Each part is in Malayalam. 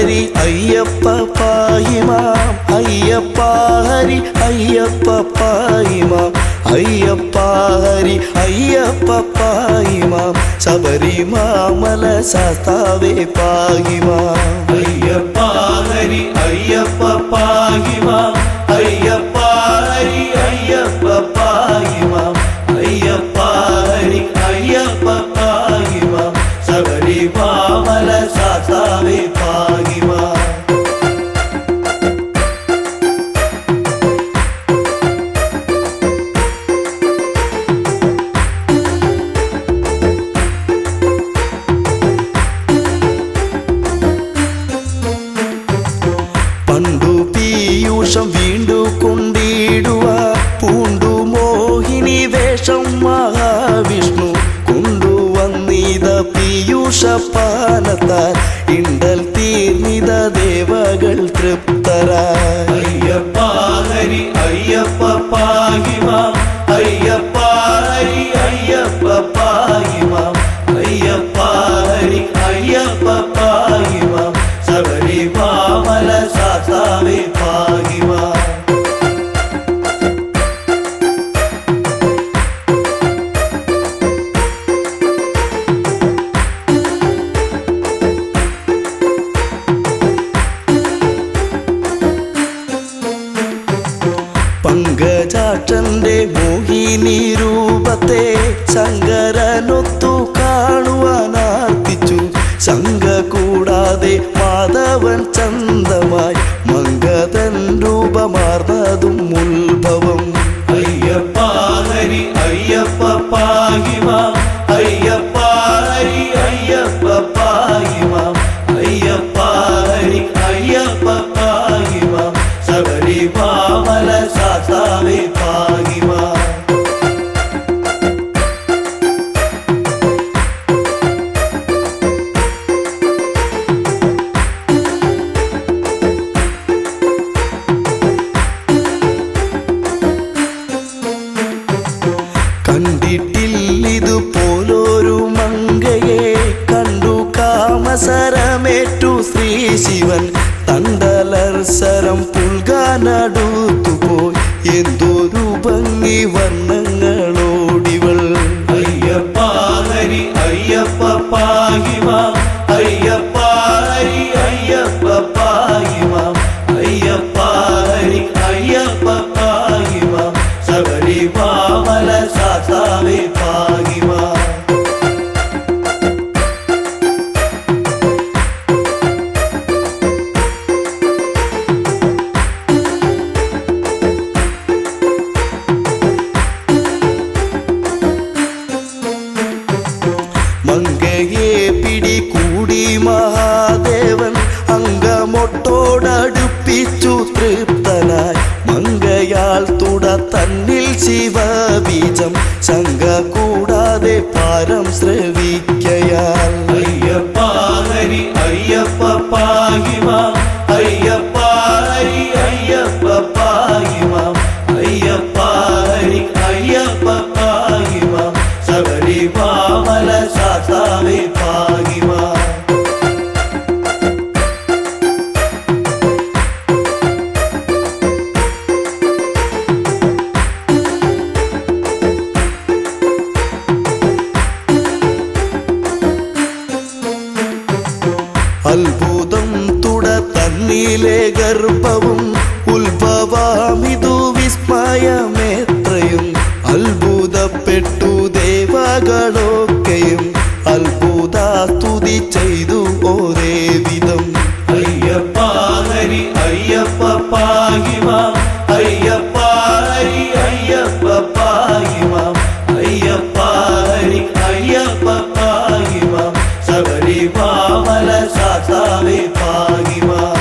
ഹരി അയ്യപ്പ പായിമാം അയ്യപ്പ ഹരി അയ്യപ്പ പായിമാം അയ്യപ്പ ഹരി അയ്യപ്പ പായിമാം ശബരിമല ശാസ്താവേ പായിമാം അയ്യപ്പ ഹരി അയ്യപ്പ പായിമാം അയ്യപ്പ ഹരി അയ്യപ്പ പായിമാം അയ്യപ്പ ഹരി അയ്യപ്പ പായിമാം ശബരിമല ശാസ്താവേ പായിമാം വീണ്ടു കൊണ്ടിടുക പൂണ്ടു മോഹിനി വേഷം മഹാവിഷ്ണു കൊണ്ടുവന്നിത പീയൂഷപാനത്താൽ ഇണ്ടൽ തീർന്നിത ദേവകൾ തൃപ്തരായി അയ്യപ്പ ഹരി അയ്യപ്പ പായിമാം അയ്യപ്പ ഹരി അയ്യപ്പ പായിമാം അയ്യപ്പ ഹരി അയ്യപ്പ പായിമാം ശബരിമല ശാസ്താവേ പായിമാം പങ്കജാക്ഷന്റെ മോഹിനി രൂപത്തെ ശങ്കരനൊത്തു കാണുവാനാർത്തിച്ചു ശങ്ക കൂടാതെ മാധവൻ ചന്തമായി മംഗതൻ രൂപമാർന്നതും ഉത്ഭവം അയ്യപ്പ ഹരി അയ്യപ്പ പായിമാം അയ്യപ്പ ഹരി അയ്യപ്പ പായിമാം അയ്യപ്പ ഹരി അയ്യപ്പ പായിമാം ശബരിമല ശാസ്താവേ പായിമാം കണ്ടിട്ടില്ലിതുപോലൊരു മങ്കയെ കണ്ടു കാമസരമേറ്റു ശ്രീ ശിവൻ തണ്ടലർസരം പുൽകാനടുത്തുപോയി എന്തൊരു ഭംഗി വർണ്ണങ്ങളോടിവൾ അയ്യപ്പ ഹരി അയ്യപ്പ പായിമാം അയ്യപ്പ ഹരി അയ്യപ്പ പായിമാം അയ്യപ്പ ഹരി അയ്യപ്പ പായിമാം ശബരിമല ശാസ്താവേ പായിമാം മങ്കയെ പിടികൂടി മഹാദേവൻ അങ്കമൊട്ടോടടുപ്പിച്ചു തൃപ്തനായി മങ്കയാൽ തുട തന്നിൽ ശിവബീജം ശങ്ക കൂടാതെ പാരം ശ്രവിക്കയാൽ അയ്യപ്പ ഹരി അയ്യപ്പ പായിമാം അയ്യപ്പ ഹരി അയ്യപ്പ പായിമാം അയ്യപ്പ ഹരി അയ്യപ്പ പായിമാം ശബരിമല ശാസ്താവേ പായിമാം അത്ഭുതം തുട തന്നിലെ ഗർഭവും ഉത്ഭവമിതു വിസ്മയമേത്രയും അത്ഭുതപ്പെട്ടു ദേവകളൊക്കെയും അത്ഭുതാസ്തുതി ചെയ്തു ഒരേ വിധം അയ്യപ്പ ഹരി അയ്യപ്പ പായിമാം അയ്യപ്പ ഹരി അയ്യപ്പ പായിമാം അയ്യപ്പ ഹരി അയ്യപ്പ പായിമാം ശബരിമല ശാസ്താവേ പായിമാം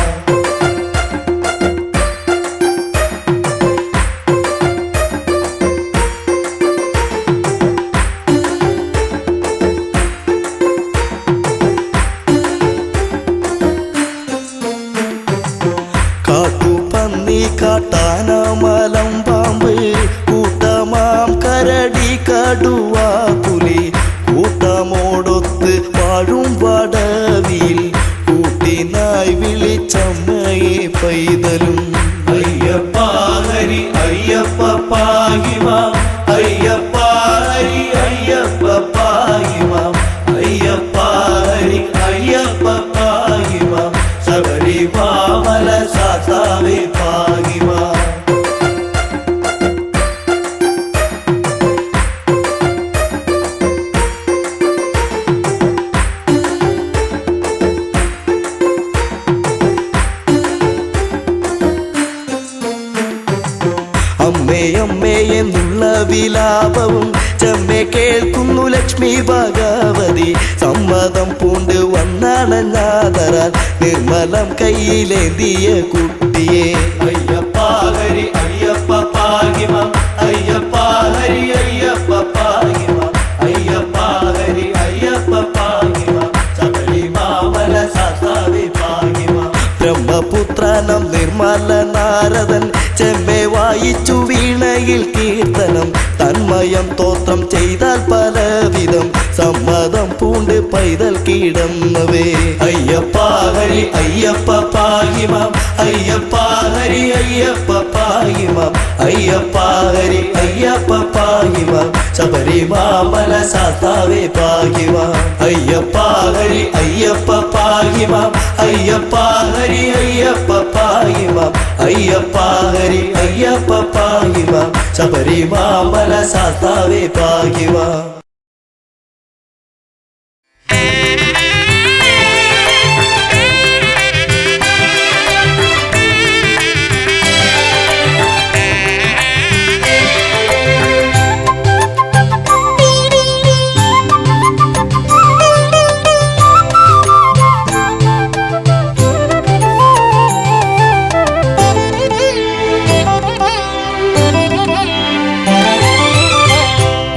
വിലാപവും ചെമ്മെ കേൾക്കുന്നു ലക്ഷ്മി ഭഗവതി. സമ്മതം പൂണ്ട് വന്നണഞ്ഞാതരാൻ നിർമ്മലം കയ്യിലേന്തിയ കുട്ടിയെ. അയ്യപ്പ ഹരി അയ്യപ്പ പാഹിമാം അയ്യപ്പ ഹരി അയ്യപ്പ പാഹിമാം അയ്യപ്പ ഹരി അയ്യപ്പ പാഹിമാം ശബരിമാമല ശാസ്താവേ പാഹിമാം. ബ്രഹ്മപുത്രനം നിർമ്മല നാരദൻ ചെമ്മെ വായിച്ചു വീണയിൽ കീർത്തനം. തന്മയം തോത്രം ചെയ്താൽ പലവിധം സമ്മതം പൂണ്ട് പൈതൽ കീടന്നവേ. അയ്യപ്പ ഹരി അയ്യപ്പ പാഹിമാം അയ്യപ്പ ഹരി അയ്യപ്പ പാഹിമാം അയ്യപ്പ ഹരി അയ്യപ്പ പാഹിമാം ശബരിമാമല ശാസ്താവേ പാഹിമാം. അയ്യപ്പ ഹരി അയ്യപ്പ പാഹിമാം അയ്യപ്പ ഹരി അയ്യപ്പ പാഹിമാം അയ്യപ്പ ഹരി അയ്യപ്പ പാഹിമാം ശബരിമാമല ശാസ്താവേ പാഹിമാം.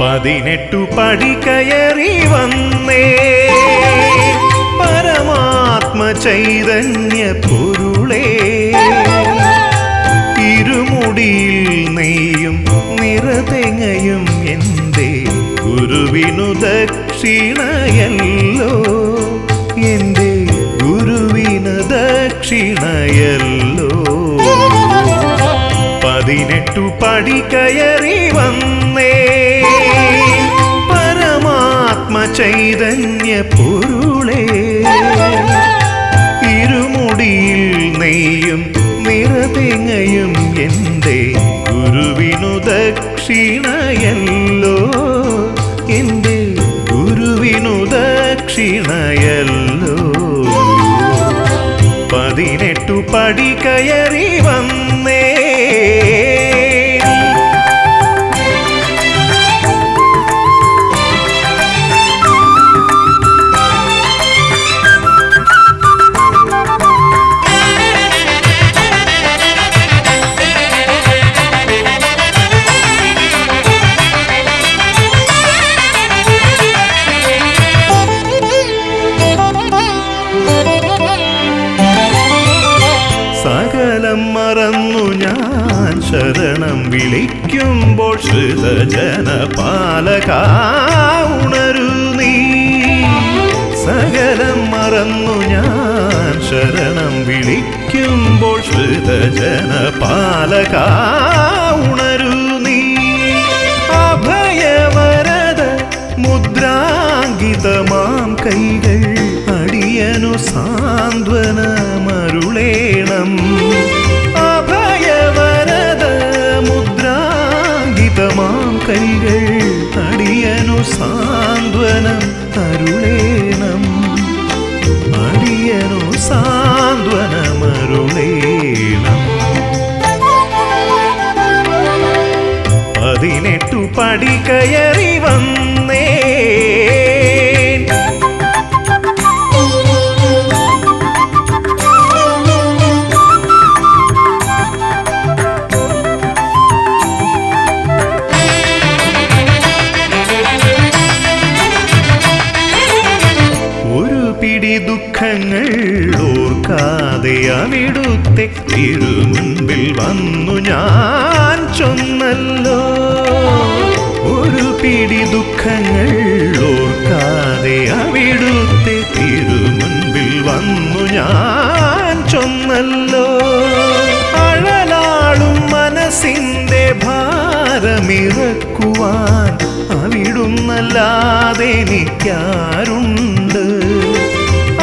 പതിനെട്ടു പടി കയറി വന്നേ പരമാത്മ ചൈതന്യ പൊരുളേ. ഇരുമുടിയിൽ നെയ്യും നിറതെങ്ങയും എൻ്റെ ഗുരുവിനു ദക്ഷിണയല്ലോ. എൻ്റെ ഗുരുവിന് ദക്ഷിണയല്ലോ. പതിനെട്ടു പടി കയറി വന്നേ പരമാത്മ ചൈതന്യ പൊരുളേ. ഇരുമുടിയിൽ നെയ്യും നിറതെങ്ങയും എൻ്റെ ഗുരുവിനു ദക്ഷിണയല്ലോ. എൻ്റെ ഗുരുവിനു ദക്ഷിണയല്ലോ. പതിനെട്ടു പടി കയറി വന്നേ. സകലം മറന്നു ഞാൻ ശരണം വിളിക്കുമ്പോൾ ശ്രുതജന പാലക ഉണരു നീ. സകലം മറന്നു ഞാൻ ശരണം വിളിക്കുമ്പോൾ ശ്രുതജന പാലക ഉണരു നീ. അഭയവരദ മുദ്രാങ്കിതമാം കൈകൾ അടിയനു സാന്ത്വനമരുളേണം. അഭയവരദ മുദ്രാങ്കിതമാം കൈകൾ അടിയനു സാന്ത്വനം അരുളേണം. അടിയനു സാന്ത്വനമരുളേണം. പതിനെട്ടു പടി കയറി വന്നേ ദുഃഖങ്ങൾ ഓർക്കാതെ അവിടുത്തെ തിരുമുൻപിൽ വന്നു ഞാൻ ചൊന്നല്ലോ. ഒരു പിടി ദുഃഖങ്ങൾ ഓർക്കാതെ അവിടുത്തെ തിരുമുൻപിൽ വന്നു ഞാൻ ചൊന്നല്ലോ. അഴലാളും മനസ്സിൻ്റെ ഭാരമിറക്കുവാൻ അവിടുന്നല്ലാതെ എനിക്കാരുണ്ട്.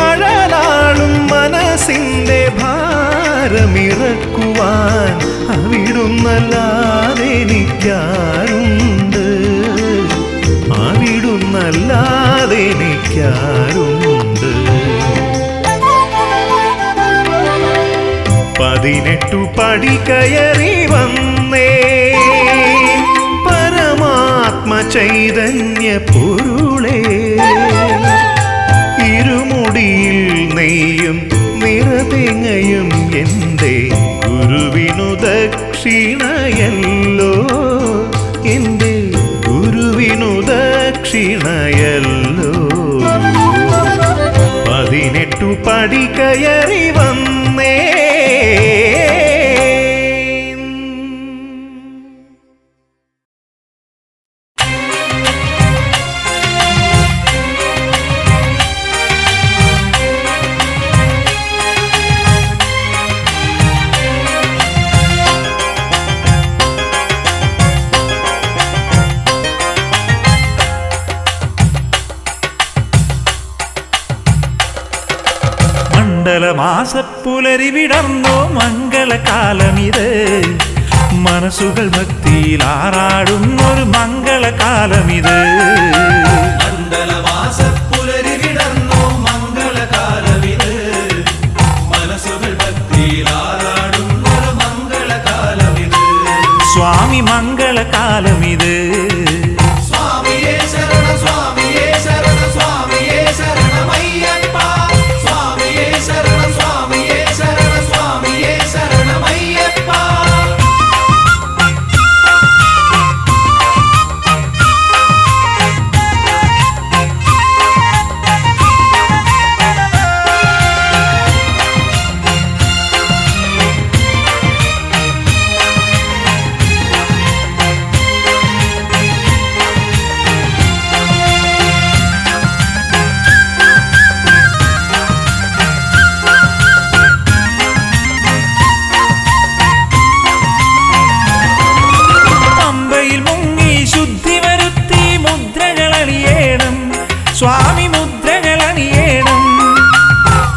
അഴലാളും മനസ്സിൻ്റെ ഭാരമിറക്കുവാൻ അവിടുന്നല്ലാതെ എനിക്കാരുണ്ട്. അവിടുന്നല്ലാതെ എനിക്കാരുണ്ട്. 18 പടി കയറി വന്നേ പരമ ആത്മചൈതന്യ പൊരുളേ ഇരുമുടിയിൽ നെയ്യും നിറതെങ്ങയും എൻ്റെ ഗുരുവിനു ദക്ഷിണയല്ലോ എൻ്റെ ഗുരുവിനു ദക്ഷിണയല്ലോ 18 പടി കയറി വന്നേ മണ്ഡലമാസപ്പുലരി വിടർന്നോ മംഗളകാലമിത് മനസ്സുകൾ ഭക്തിയിൽ ആറാടുന്നൊരു മംഗളകാലമിത് മണ്ഡലമാസപ്പുലരി വിടർന്നോ മംഗളകാലമിത് മനസ്സുകൾ ഭക്തിയിൽ ആറാടുന്നൊരു മംഗളകാലമിത് സ്വാമി മംഗളകാലമിത് സ്വാമിയേ ശരണ സ്വാമിയേ ശരണ സ്വാമിയേ ശരണമയ്യപ്പ സ്വാമിയേ ശരണ സ്വാമിയേ ശരണ സ്വാമിയേ ശരണമയ്യപ്പ സ്വാമി മുദ്രകളണിയേണം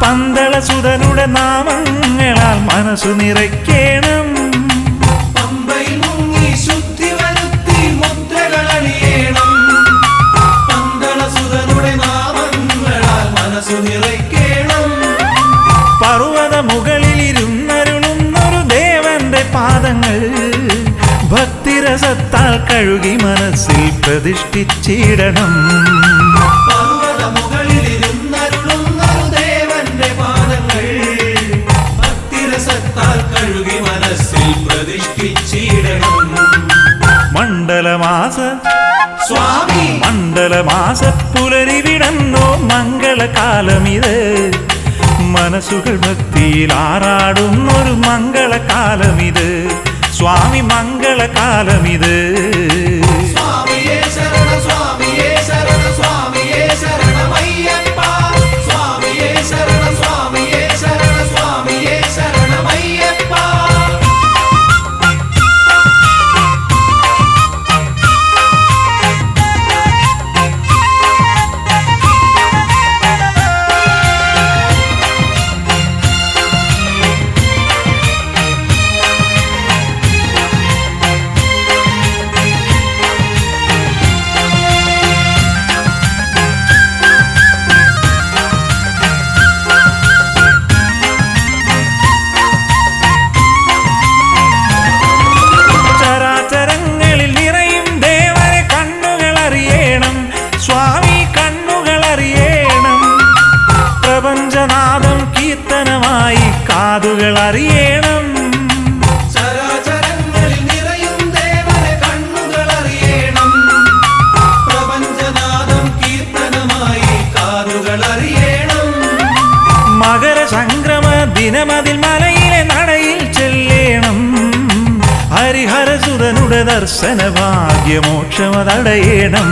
പന്തളസുതനുടെ നാമങ്ങളാൽ മനസ്സു നിറയ്ക്കണം പമ്പയിൽ മുങ്ങി ശുദ്ധി വരുത്തി മുദ്രകളണിയേണം പന്തളസുതനുടെ നാമങ്ങളാൽ മനസ്സു നിറയ്ക്കണം പർവ്വത മുകളിലിരുന്നരുളുന്നൊരു ദേവന്റെ പാദങ്ങൾ ഭക്തിരസത്താൽ കഴുകി മനസ്സിൽ പ്രതിഷ്ഠിച്ചിടണം മുകളിലിരുന്നരുളുന്നൊരു ദേവന്റെ പാദങ്ങൾ ഭക്തിരസത്താൽ കഴുകി മനസ്സിൽ പ്രതിഷ്ഠിച്ചിടണം മണ്ഡലമാസ സ്വാമി മണ്ഡലമാസപ്പുലരി വിടന്നോ മംഗളകാലമിത് മനസ്സുകൾ ഭക്തിയിൽ ആറാടുന്നൊരു മംഗളകാലമിത് സ്വാമി മംഗളകാലമിത് സ്വാമിയേ ശരണ സ്വാമിയേ ശരണ സ്വാമിയേ ശരണമയ്യപ്പ സ്വാമിയേ ശരണ സ്വാമിയേ ശരണ സ്വാമിയേ ശരണമയ്യപ്പ കാതുകൾ അറിയണം ചരാചരങ്ങളിൽ നിറയും ദേവനെ കണ്ണുകൾ അറിയണം പ്രപഞ്ചനാദം കീർത്തനമായി കാതുകൾ അറിയണം മകരസംക്രമ ദിനമതിൽ മലയിലെ നടയിൽ ചെല്ലേണം ഹരിഹരസുരനുടെ ദർശന ഭാഗ്യമോക്ഷമതടയണം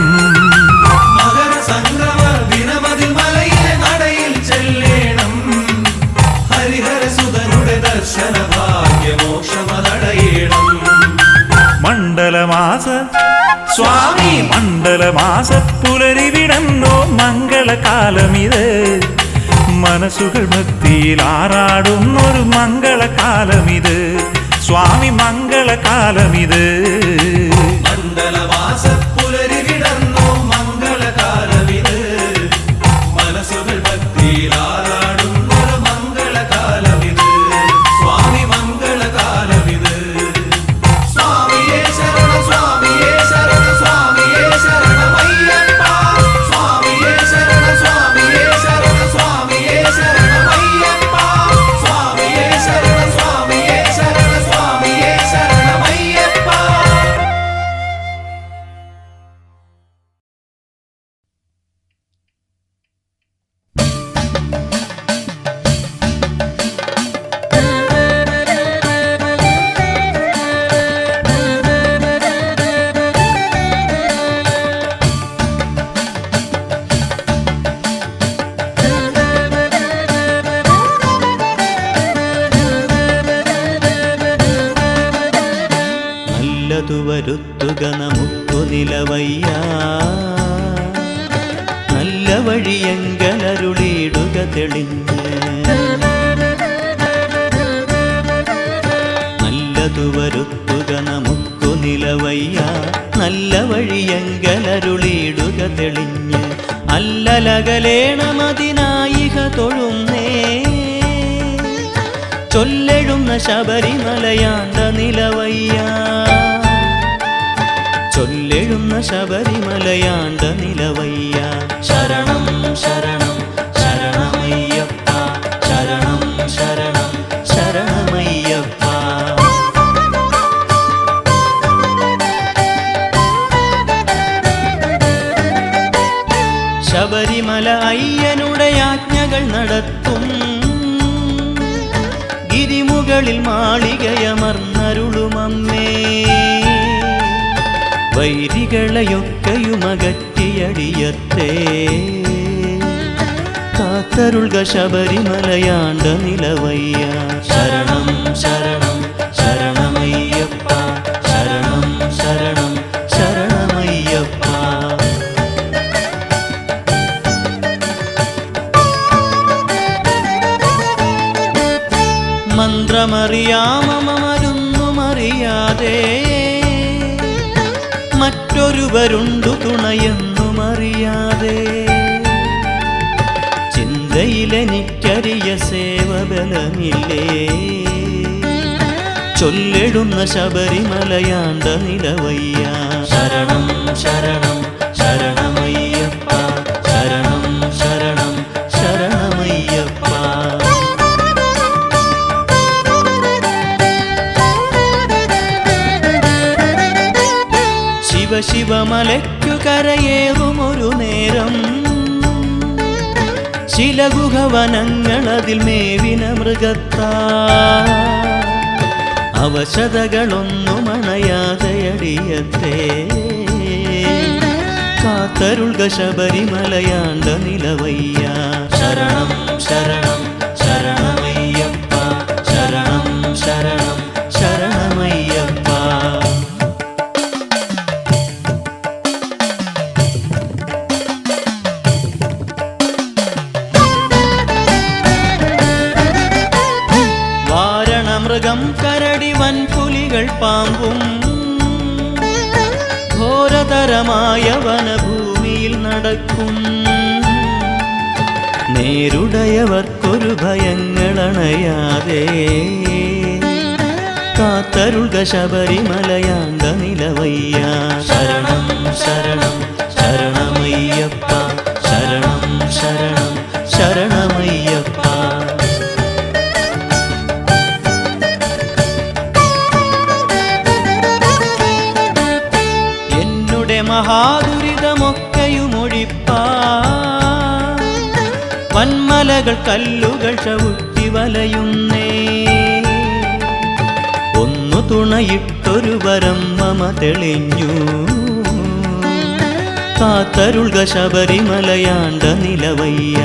മകരസംക്രമ ദിനമതിൽ മലയിലെ നടയിൽ ചെല്ലേണം ഹരിഹരസുതനുടെ ദർശന ഭാഗ്യമോക്ഷമതടയണം മണ്ഡലമാസ സ്വാമി മണ്ഡലമാസപ്പുലരി വിടന്നോ മംഗളകാലമിത് മനസ്സുകൾ ഭക്തിയിൽ ആറാടുന്നൊരു മംഗളകാലമിത് സ്വാമി മംഗളകാലമിത് മണ്ഡലമാസപ്പുലരി വിടർന്നോ മംഗളകാലമിത് മനസ്സുകൾ ഭക്തിയിൽ ആറാടുന്നൊരു മംഗളകാലമിത് സ്വാമി മംഗളകാലമിത് സ്വാമിയേ ശരണ സ്വാമിയേ ശരണ സ്വാമിയേ വരുത്തുക നമുക്കു നിലവയ്യ നല്ല വഴിയെങ്കലരുളിയിടുക തെളിഞ്ഞ് നല്ലതു വരുത്തുക നമുക്കു നിലവയ്യ നല്ല വഴിയെങ്കലരുളിയിടുക തെളിഞ്ഞ് അല്ലലകലേണമതിനായിക തൊഴുന്നേ ചൊല്ലെഴുന്ന ശബരിമലയാണ്ട നിലവയ്യ ചൊല്ലെഴുന്ന ശബരിമലയാണ്ട നിലവയ്യ ശരണം ശരണം ശരണമയ്യപ്പ ശരണം ശരണം ശരണമയ്യപ്പ ശബരിമല അയ്യനുടെ ആജ്ഞകൾ നടത്തും ഗിരിമുകളിൽ മാളികയമർന്നരുളുമമ്മേ വൈരികളെയൊക്കെയുമകറ്റിയടിയത്തേ കാത്തരുൾക ശബരിമലയാണ്ട നിലവയ്യ ശരണം ശരണം ശരണമയ്യപ്പ ശരണം ശരണം ശരണമയ്യപ്പ മന്ത്രമറിയാമമരുന്നുമറിയാതെ മറ്റൊരുവരുണ്ടു തുണയെന്നുമറിയാതെ ചിന്തയിലെനിക്കറിയ സേവബലമില്ലേ ചൊല്ലെടുന്ന ശബരിമലയാണ്ട നിലവയ്യ ശരണം ശരണം ശരണമയ്യപ്പ ശരണം ശരണം ശരണമയ്യപ്പ ശിവശിവമലയ്ക്കു കരയേറുമൊരു നേരം ശിലഗുഹവനങ്ങളതിൽ മേവിന മൃഗത്താ അവശതകളൊന്നും അണയാതെയടിയത്തേ കാത്തരുൾക ശബരിമലയാണ്ട നിലവയ്യ ശരണം ശരണം ശരണമയ്യപ്പ ശരണം ശരണം ശരണമയ്യപ്പ മൃഗം കരടി വൻപുലികൾ പാമ്പും ഘോരതരമായ വനഭൂമിയിൽ നടക്കും നേരുടയവർക്കൊരു ഭയങ്ങളണയാതെ കാത്തരുൾക ശബരിമലയാണ്ട നിലവയ്യ ശരണം ശരണം ശരണമയ്യപ്പ ശരണം ശരണം ശരണമയ്യപ്പ മഹാദുരിതമൊക്കെയുമൊഴിപ്പാ വന്മലകൾ കല്ലുകൾ ചവിട്ടി വലയുന്നേ ഒന്നു തുണയിട്ടൊരു വരം മമ തെളിഞ്ഞു കാത്തരുൾക ശബരിമലയാണ്ട നിലവയ്യ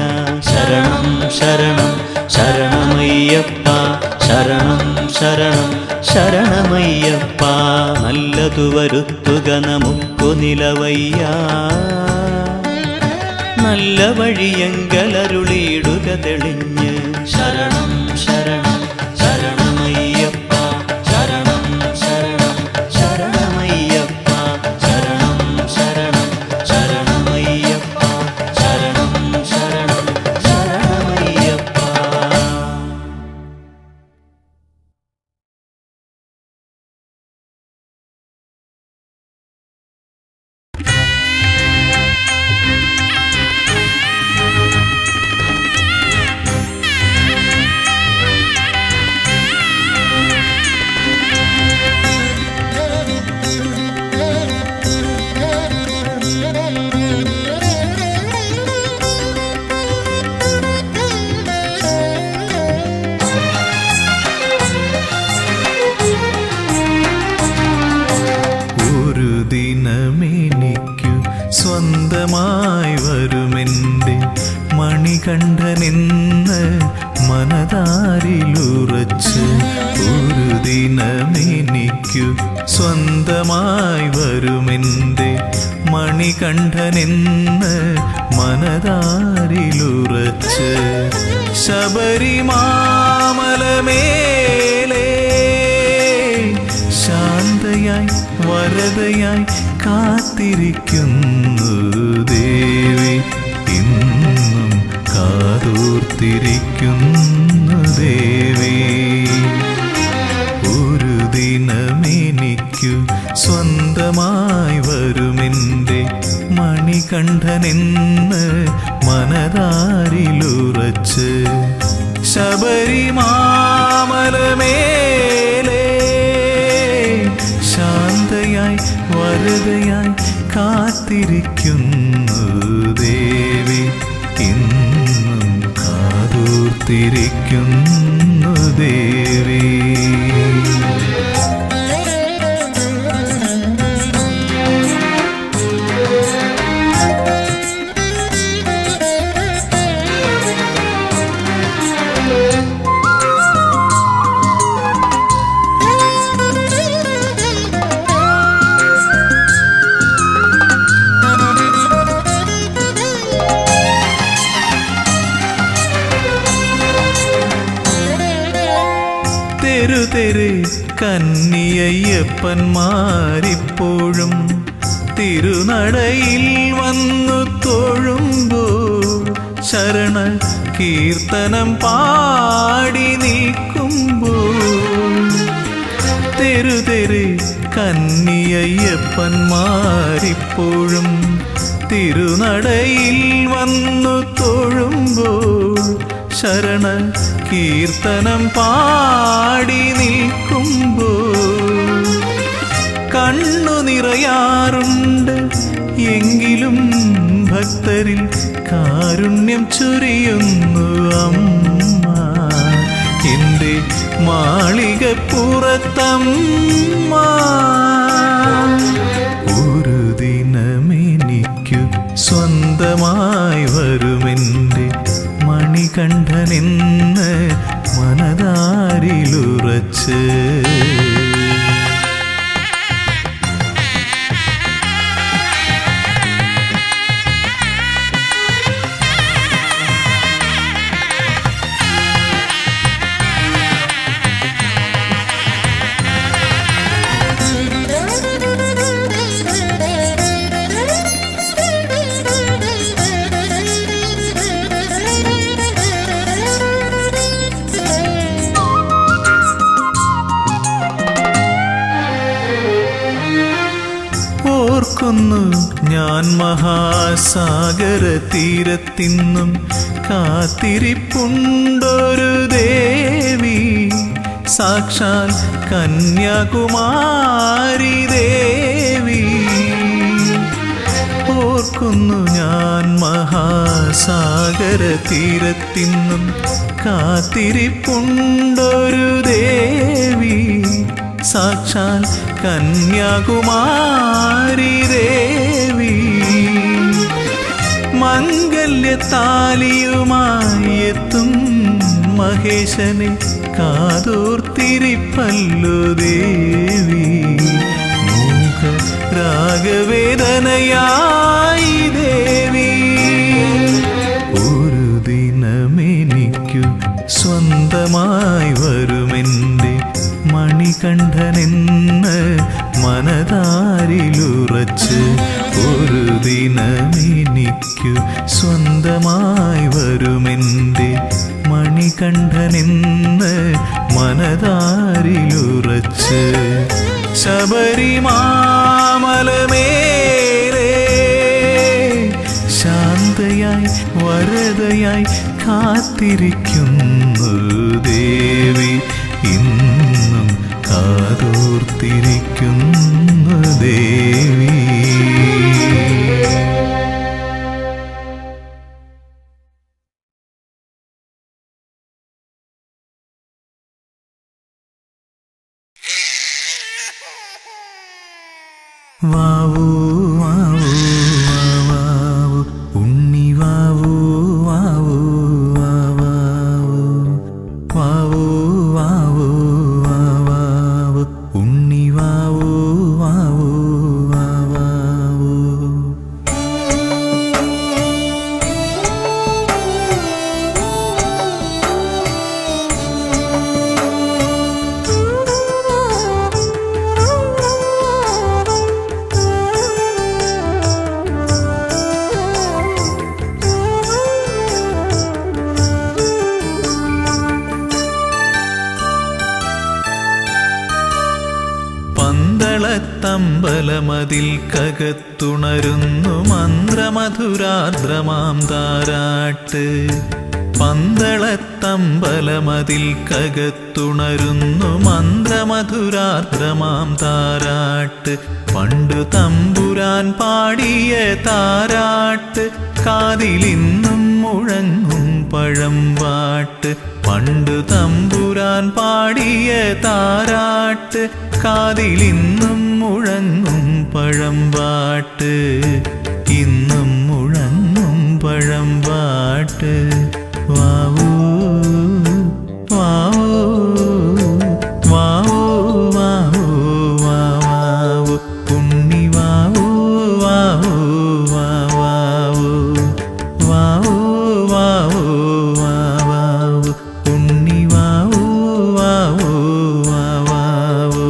ശരണം ശരണം ശരണമയ്യപ്പ ശരണം ശരണം ശരണമയ്യപ്പ നല്ലതു വരുത്തുക നമുക്കു നിലവയ്യ നല്ല വഴിയെങ്കലരുളിയിടുക തെളിഞ്ഞ് ശരണം ശരണം ശരണമയ്യപ്പ ശരണം ശരണം ശരണമയ്യപ്പ ശരണം ശരണം ശരണമയ്യപ്പ ശരണം ശരണം ശരണമയ്യപ്പ മണികണ്ഠനെന്ന് മനതാരിലുറച്ച് ഒരു ദിനമെനിക്കു സ്വന്തമായി വരുമെൻ്റെ മണികണ്ഠനെന്ന് മനതാരിലുറച്ച് ശബരിമാമലമേലേ ശാന്തയായി വരദയായി കാത്തിരിക്കുന്നു ദേവി ഇന്നും കാതോർത്തിരിക്കുന്നു ദേവി ഒരു ദിനമെനിക്കു സ്വന്തമായി വരുമെൻ്റെ മണികണ്ഠനെന്ന് മനതാരിലുറച്ച് ശബരിമാമലമേലേ ശാന്തയായി വരദയായി കാത്തിരിക്കുന്നു ദേവി ഇന്നും കാതോർത്തിരിക്കുന്നു ദേവി തെരുതെരെ കന്നിയയ്യപ്പന്മാരിപ്പോഴും തിരുനടയിൽ വന്നു തൊഴുമ്പോൾ ശരണ കീർത്തനം പാടി നിൽക്കുമ്പോൾ തെരുതെരെ കന്നിയയ്യപ്പന്മാരിപ്പോഴും തിരുനടയിൽ വന്നു തൊഴുമ്പോൾ ശരണ കീർത്തനം പാടി നിൽക്കുമ്പോൾ കണ്ണു നിറയാറുണ്ട് എങ്കിലും ഭക്തരിൽ കാരുണ്യം ചൊരിയുന്നു അമ്മ എൻ്റെ മാളികപ്പുറത്തമ്മ ഒരു ദിനമെനിക്കു സ്വന്തമായി വരുമെൻ്റെ മണികണ്ഠനെന്ന് മനതാരിലുറച്ച് ഓർക്കുന്നു ഞാൻ മഹാസാഗര തീരത്തിന്നും കാത്തിരിപ്പുണ്ടൊരു ദേവി സാക്ഷാൽ കന്യാകുമാരി ദേവി ഓർക്കുന്നു ഞാൻ മഹാസാഗര തീരത്തിന്നും കാത്തിരിപ്പുണ്ടൊരു ദേവി സാക്ഷാൽ കന്യാകുമാരി ദേവി മംഗല്യത്താലിയുമായി എത്തും മഹേശനെ കാതോർത്തിരിപ്പല്ലോ ദേവി മൂക രാഗവേദനയായി ദേവി ഒരു ദിനമെനിക്കു സ്വന്തമായി വരുമെൻ്റെ മണികണ്ഠനെന്ന് മനതാരിലുറച്ച് ഒരു ദിനമെനിക്കു സ്വന്തമായി വരുമെൻ്റെ മണികണ്ഠനെന്ന് മനതാരിലുറച്ച് ശബരിമാമലമേലേ ശാന്തയായി വരദയായി കാത്തിരിക്കുന്നു ദേവി ഇന്നും കാതോർത്തിരിക്കുന്നു ദേവി വാവൂ വാവൂ വാവൂ ഉണ്ണി വാവൂ പന്തളത്തമ്പലമതിൽ കകത്തുണരുന്നു മന്ത്രമധുരാർദ്രമാം താരാട്ട്. പന്തളത്തമ്പലമതിൽ കകത്തുണരുന്നു മന്ത്രമധുരാർദ്രമാം താരാട്ട്. പണ്ടു തമ്പുരാൻ പാടിയ താരാട്ട് കാതിലിന്നും മുഴങ്ങും പഴമ്പാട്ട്. പണ്ടു തമ്പുരാൻ പാടിയ താരാട്ട് കാതിലിന്നും മുഴങ്ങും പഴമ്പാട്ട്. ഇന്നും മുഴങ്ങും പഴമ്പാട്ട്. വാവൂ വാവൂ വാവൂ വാവൂ വാവൂ ഉണ്ണി വാവൂ വാവൂ വാവൂ വാവൂ വാവൂ വാവൂ ഉണ്ണി വാവൂ വാവൂ വാവൂ.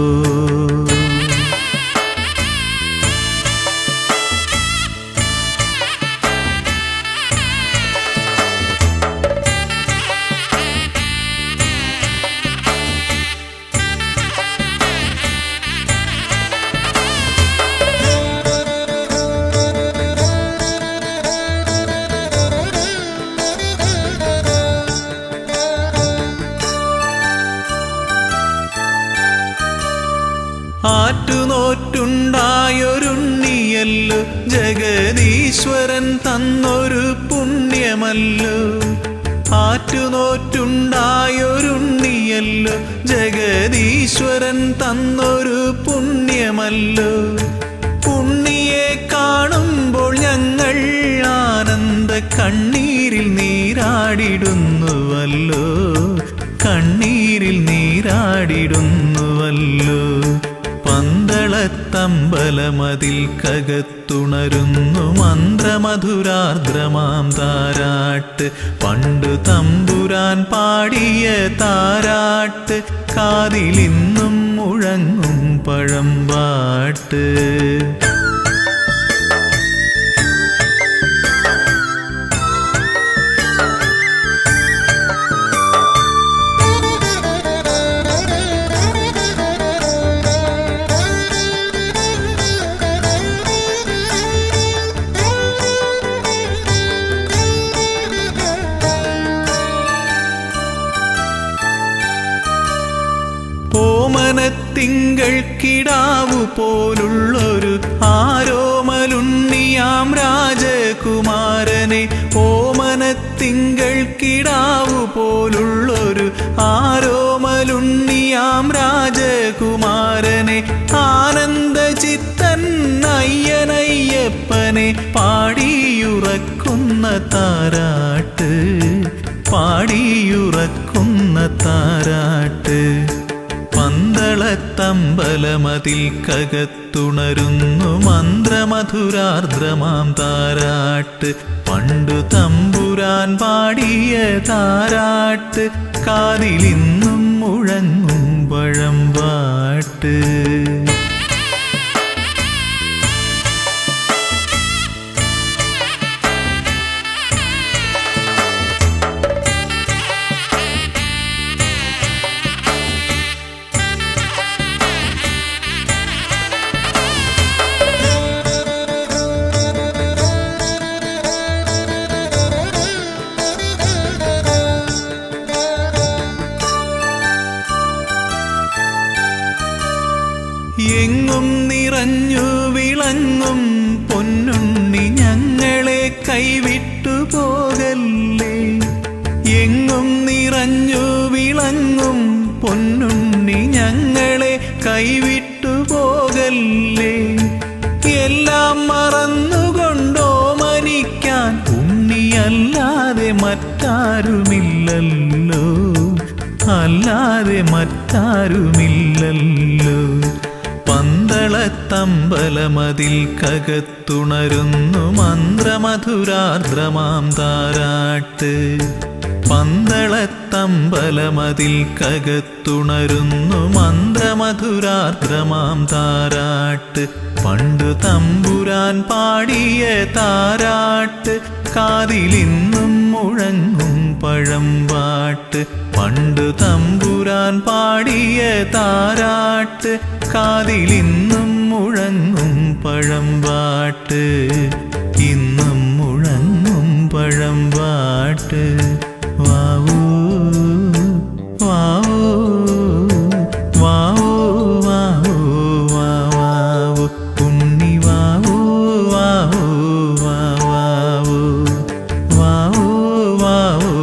ആറ്റുനോറ്റുണ്ടായൊരുണ്ണിയല്ലോ ജഗദീശ്വരൻ തന്നൊരു പുണ്യമല്ലോ. ആറ്റുനോറ്റുണ്ടായൊരുണ്ണിയല്ലോ ജഗദീശ്വരൻ തന്നൊരു പുണ്യമല്ലോ. ഉണ്ണിയെ കാണുമ്പോൾ ഞങ്ങൾ ആനന്ദ കണ്ണീരിൽ നീരാടിടുന്നുവല്ലോ. കണ്ണീരിൽ നീരാടിടുന്നുവല്ലോ. പന്തളത്തമ്പലമതിൽ കകത്തുണരുന്നു മന്ത്രമധുരാർദ്രമാം താരാട്ട്. പണ്ടു തമ്പുരാൻ പാടിയ താരാട്ട് കാതിലിന്നും മുഴങ്ങും പഴമ്പാട്ട്. ഓമനത്തിങ്കൾ കിടാവു പോലുള്ളൊരു ആരോമലുണ്ണിയാം രാജകുമാരനെ. ഓമനത്തിങ്കൾ കിടാവു പോലുള്ളൊരു ആരോമലുണ്ണിയാം രാജകുമാരനെ. ആനന്ദചിത്തൻ അയ്യനയ്യപ്പനെ പാടിയുറക്കുന്ന താരാട്ട്. പാടിയുറക്കുന്ന താരാട്ട്. പന്തളത്തമ്പലമതിൽ കകത്തുണരുന്നു മന്ത്രമധുരാർദ്രമാം താരാട്ട്. പണ്ടു തമ്പുരാൻ പാടിയ താരാട്ട് കാതിലിന്നും മുഴങ്ങും പഴമ്പാട്ട്. എങ്ങും നിറഞ്ഞു വിളങ്ങും പൊന്നുണ്ണി ഞങ്ങളെ കൈവിട്ടു പോകല്ലേ. എങ്ങും നിറഞ്ഞു വിളങ്ങും പൊന്നുണ്ണി ഞങ്ങളെ കൈവിട്ടു പോകല്ലേ. എല്ലാം മറന്നുകൊണ്ടോ മനിക്കാൻ ഉണ്ണിയല്ലാതെ മറ്റാരുമില്ലല്ലോ. അല്ലാതെ മറ്റാരുമില്ലല്ലോ. പന്തളത്തമ്പലമതിൽ കകത്തുണരുന്നു മന്ത്രമധുരാർദ്രമാം താരാട്ട്. പന്തളത്തമ്പലമതിൽ കകത്തുണരുന്നു മന്ത്രമധുരാർദ്രമാം താരാട്ട്. പണ്ടു തമ്പുരാൻ പാടിയ താരാട്ട് കാതിലിന്നും മുഴങ്ങും പഴമ്പാട്ട്. പണ്ടു തമ്പുരാൻ പാടിയ താരാട്ട് കാതിലിന്നും മുഴങ്ങും പഴംപാട്ട്, ഇന്നും മുഴങ്ങും പഴംപാട്ട്. വാവൂ വാവൂ വാവൂ വാവൂ വാവൂ ഉണ്ണി വാവൂ വാവൂ വാവൂ വാവൂ വാവൂ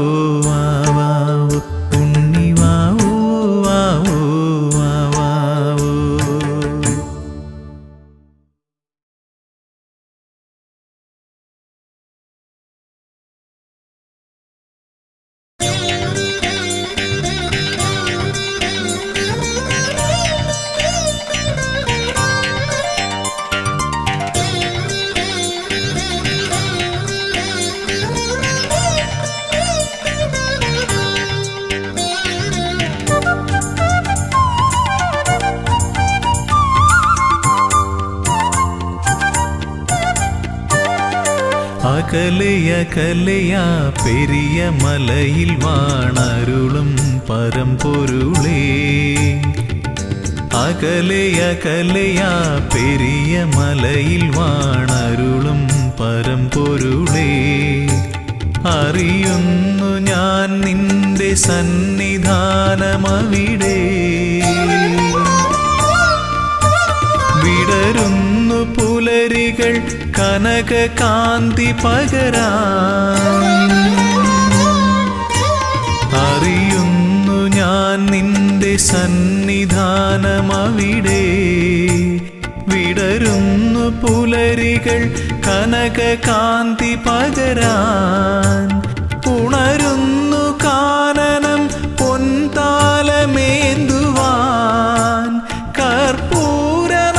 വാവൂ ഉണ്ണി വാവൂ വാവൂ വാവൂ. അകലയകലയാ പെരിയ മലയിൽ വാണരുളും പരമ്പൊരുളേ. അകലയകലയാ പെരിയ മലയിൽ വാണരുളും പരമ്പൊരുളേ. അറിയുന്നു ഞാൻ നിന്റെ സന്നിധാനമവിടെ. വിടരുന്നു പുലരികൾ കനക കാന്തി പകരാൻ. അറിയുന്നു ഞാൻ നിന്റെ സന്നിധാനമവിടെ. വിടരുന്നു പുലരികൾ കനക കാന്തി പകരാൻ. ഉണരുന്നു കാനനം പൊൻതാലമേന്തുവാൻ. കർപ്പൂരനാളമായി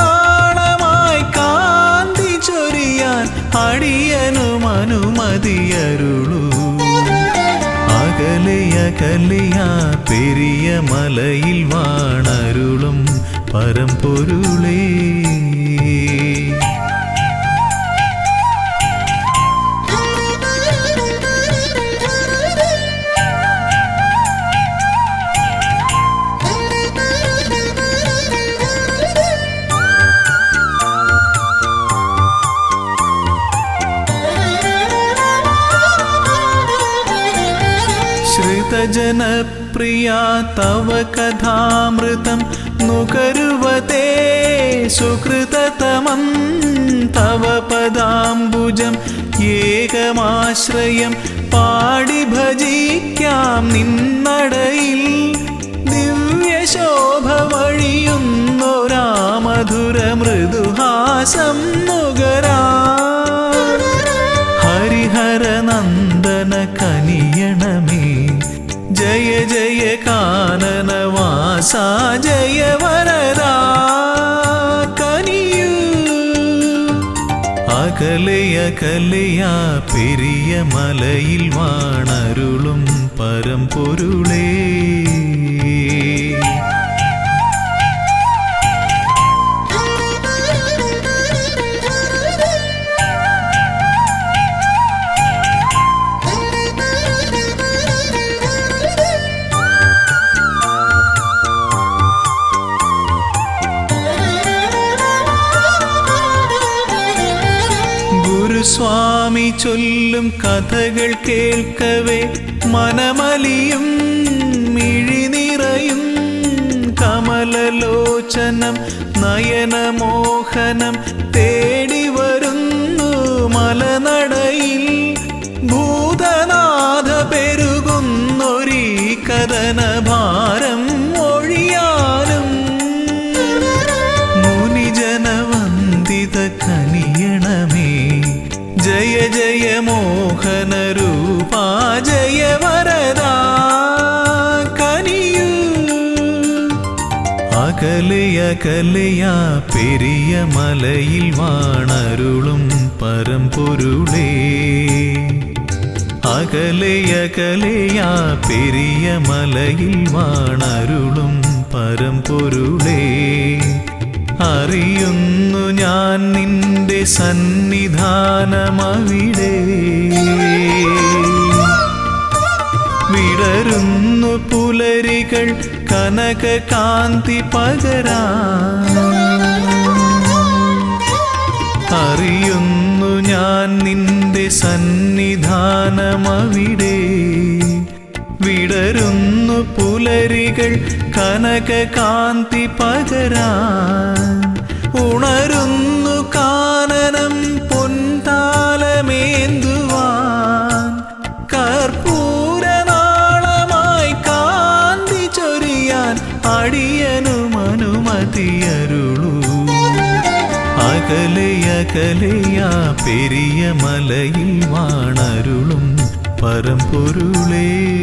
കാന്തി ചൊരിയാൻ അടിയനും അനുമതിയരുളൂ. അകലയകലയാ പെരിയ മലയിൽ വാണരുളും പരമ്പൊരുളേ. ശ്രുതജനപ്രിയാ തവ കഥാമൃതം നുകരുവതേ സുകൃതതമം. തവ പദാംബുജം ഏകമാശ്രയം പാടി ഭജിക്കാം നിന്നടയിൽ. ദിവ്യശോഭ വഴിയുന്നൊരാ മധുര മൃദുഹാസം നുകരാ. ഹരിഹരനന്ദന കനിയണമേ ജയ ജയ കാനനവാസ ജയ വരദാ കനിയൂ. അകലയകലയാ പെരിയ മലയിൽ വാണരുളും പരമ്പൊരുളേ. സ്വാമി ചൊല്ലും കഥകൾ കേൾക്കവേ മനമലിയും മിഴിനിറയും. കമലലോചനം നയനമോഹനം തേടി വരുന്നു മലനടയിൽ. ഭൂതനാഥ പെരുകുന്നൊരീ കഥനഭാരം ഒഴിയാനും. മുനിജനവന്ദിത കനിയണമേ ജയ ജയ മോഹന രൂപാ ജയ വരദാ കനിയൂ. അകലയകലയാ പെരിയ മലയിൽ വാണരുളും പരമ്പൊരുളേ. അകലയകലയാ പെരിയ മലയിൽ വാണരുളും പരമ്പൊരുളേ. അറിയുന്നു ഞാൻ നിന്റെ സന്നിധാനമവിടെ. വിടരുന്നു പുലരികൾ കനക കാന്തി പകരാൻ. അറിയുന്നു ഞാൻ നിന്റെ സന്നിധാനമവിടെ. വിടരുന്നു പുലരികൾ കനകകാന്തി പകരാൻ. ഉണരുന്നു കാനനം പൊൻതാലമേന്തുവാൻ. കർപ്പൂരനാളമായി കാന്തി ചൊരിയാൻ അടിയനും അനുമതിയരുളൂ. അകലെയകലെയാ പെരിയ മലയിൽ വാണരുളും പരമ്പൊരുളേ.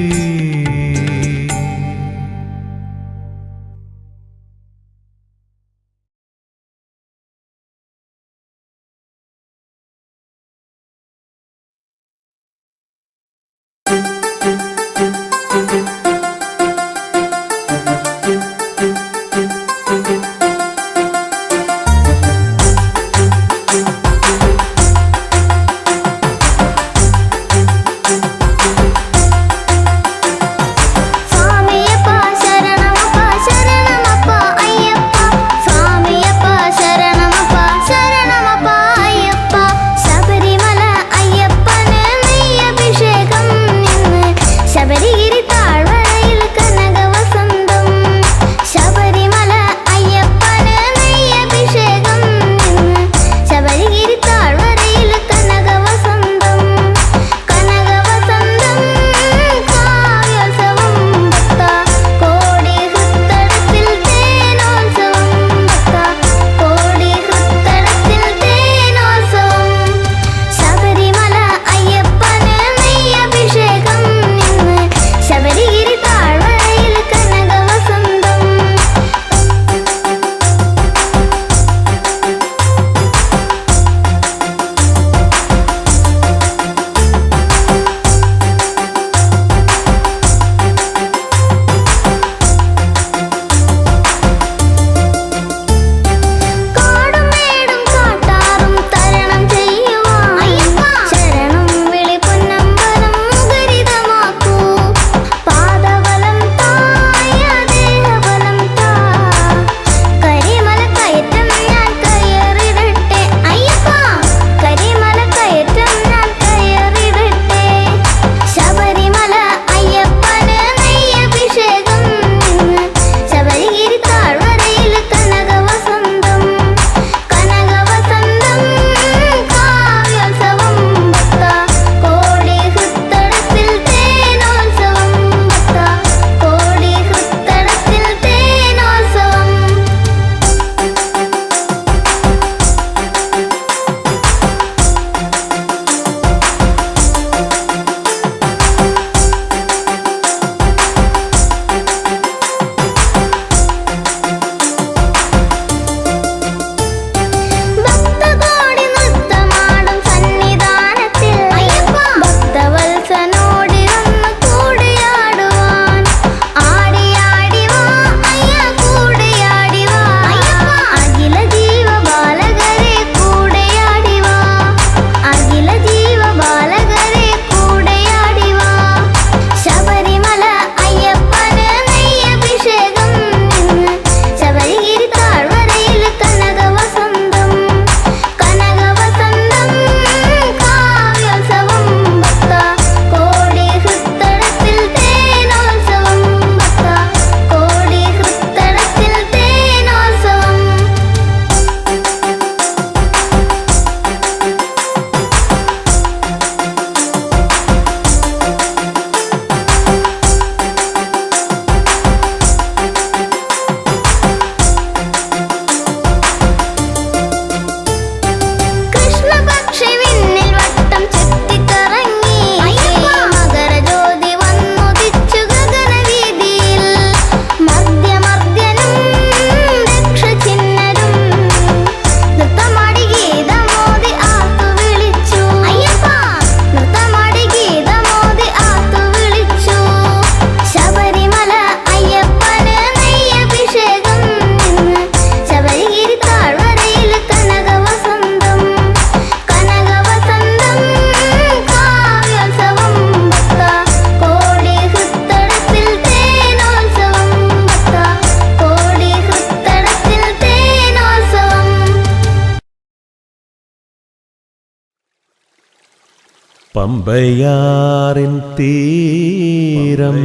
പമ്പയാറിൻ തീരം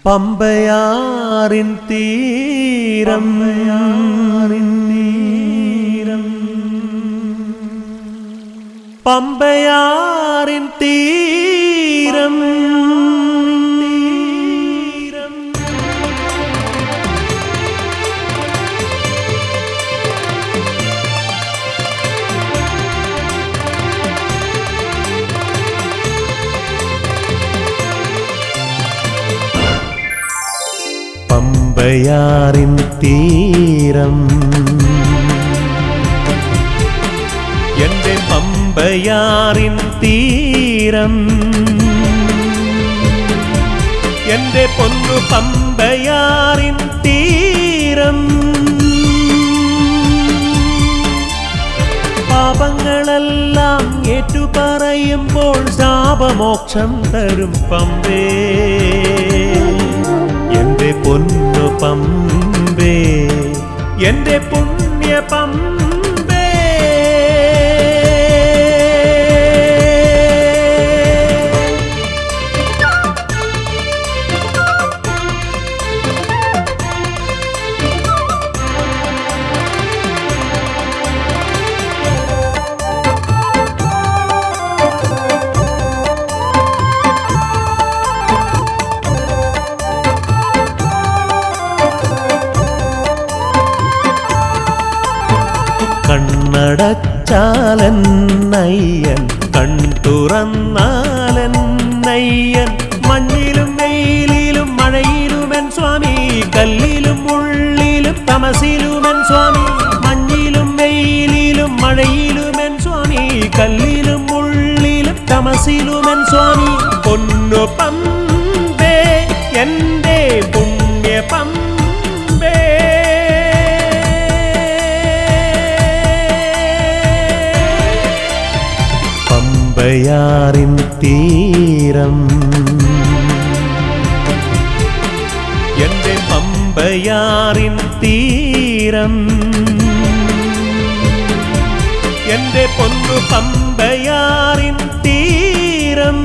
പമ്പയാറിൻ തീരം പമ്പയാറിൻ തീരം പമ്പയാറിൻ തീരം എന്റെ പമ്പയാറിൻ തീരം എന്റെ പൊന്നു പമ്പയാറിൻ തീരം പാപങ്ങളെല്ലാം ഏറ്റുപറയുമ്പോൾ ശാപമോക്ഷം തരും പമ്പേ എന്റെ പൊന്നു പമ്പേ എന്റെ പുണ്യ പമ്പേ കണ്ണടച്ചാലന്നയ്യൻ കൺതുറന്നാലന്നയ്യൻ മഞ്ഞിലും വെയിലിലും മഴയിലുമെൻ സ്വാമി കല്ലിലും മുള്ളിലും തമസിലുമെൻ സ്വാമി മഞ്ഞിലും വെയിലിലും മഴയിലുമെൻ സ്വാമി കല്ലിലും മുള്ളിലും തമസിലുമെൻ സ്വാമി പൊന്നു പമ്പേ എന്റെ പുണ്യ പമ്പേ പമ്പയാറിൻ തീരം എന്റെ പമ്പയാറിൻ തീരം എന്റെ പൊന്നു പമ്പയാറിൻ തീരം